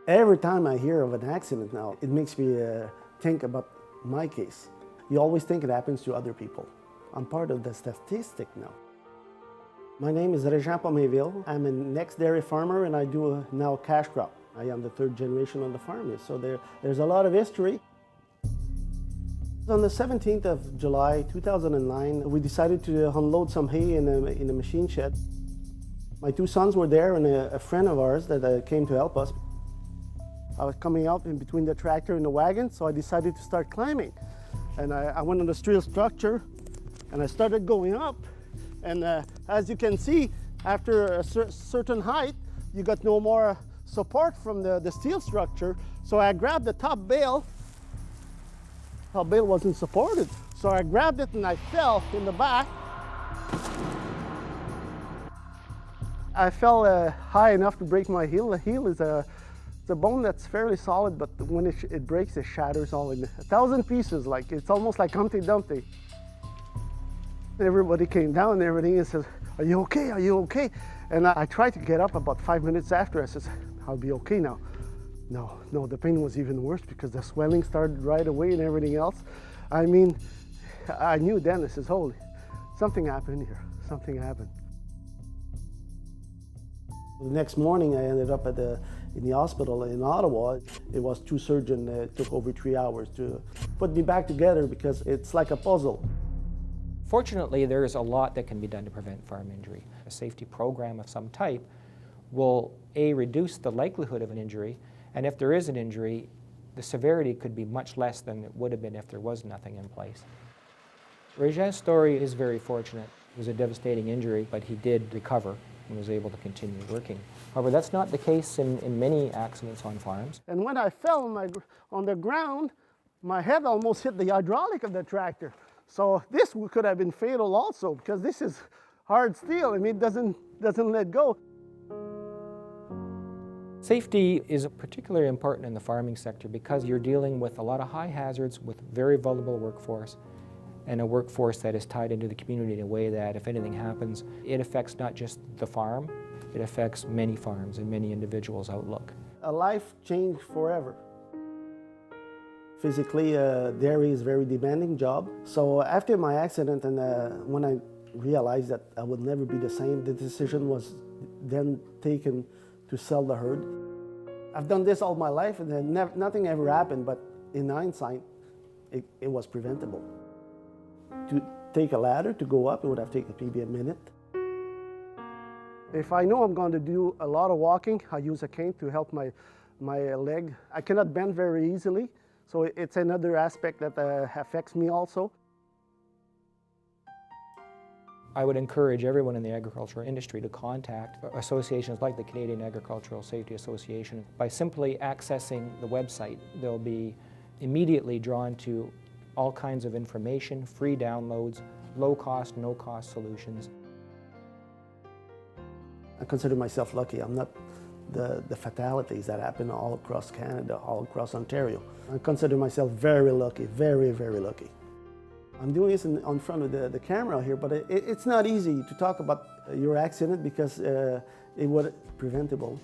Every time I hear of an accident now, it makes me think about my case. You always think it happens to other people. I'm part of the statistic now. My name is Rejean Pommainville. I'm an ex-dairy farmer and I do now cash crop. I am the third generation on the farm, so there's a lot of history. On the 17th of July 2009, we decided to unload some hay in a machine shed. My two sons were there and a friend of ours that came to help us. I was coming out in between the tractor and the wagon, so I decided to start climbing. And I went on the steel structure and I started going up. And as you can see, after a certain height, you got no more support from the steel structure. So I grabbed the top bale. Top bale wasn't supported. So I grabbed it and I fell in the back. I fell high enough to break my heel. The heel is it's a bone that's fairly solid, but when it breaks, it shatters all in 1,000 pieces. Like it's almost like Humpty Dumpty. Everybody came down and everything and says, "Are you okay? Are you okay?" And I tried to get up about 5 minutes after. I said, "I'll be okay now." No, the pain was even worse because the swelling started right away and everything else. I mean, I knew then, I says, "Holy, something happened here, something happened." The next morning, I ended up in the hospital in Ottawa. It was two surgeons. It took over 3 hours to put me back together because it's like a puzzle. Fortunately, there is a lot that can be done to prevent farm injury. A safety program of some type will, A, reduce the likelihood of an injury, and if there is an injury, the severity could be much less than it would have been if there was nothing in place. Rejean's story is very fortunate. It was a devastating injury, but he did recover and was able to continue working. However, that's not the case in many accidents on farms. And when I fell on the ground, my head almost hit the hydraulic of the tractor. So this could have been fatal also, because this is hard steel. I mean, it doesn't let go. Safety is particularly important in the farming sector because you're dealing with a lot of high hazards with very vulnerable workforce, and a workforce that is tied into the community in a way that if anything happens, it affects not just the farm, it affects many farms and many individuals' outlook. A life changed forever. Physically, dairy is a very demanding job. So after my accident and when I realized that I would never be the same, the decision was then taken to sell the herd. I've done this all my life and then nothing ever happened, but in hindsight, it was preventable. To take a ladder to go up, it would have taken maybe a minute. If I know I'm going to do a lot of walking, I use a cane to help my leg. I cannot bend very easily, so it's another aspect that affects me also. I would encourage everyone in the agricultural industry to contact associations like the Canadian Agricultural Safety Association. By simply accessing the website, they'll be immediately drawn to all kinds of information, free downloads, low-cost, no-cost solutions. I consider myself lucky. I'm not the fatalities that happen all across Canada, all across Ontario. I consider myself very lucky, very, very lucky. I'm doing this on front of the camera here, but it's not easy to talk about your accident because it was preventable.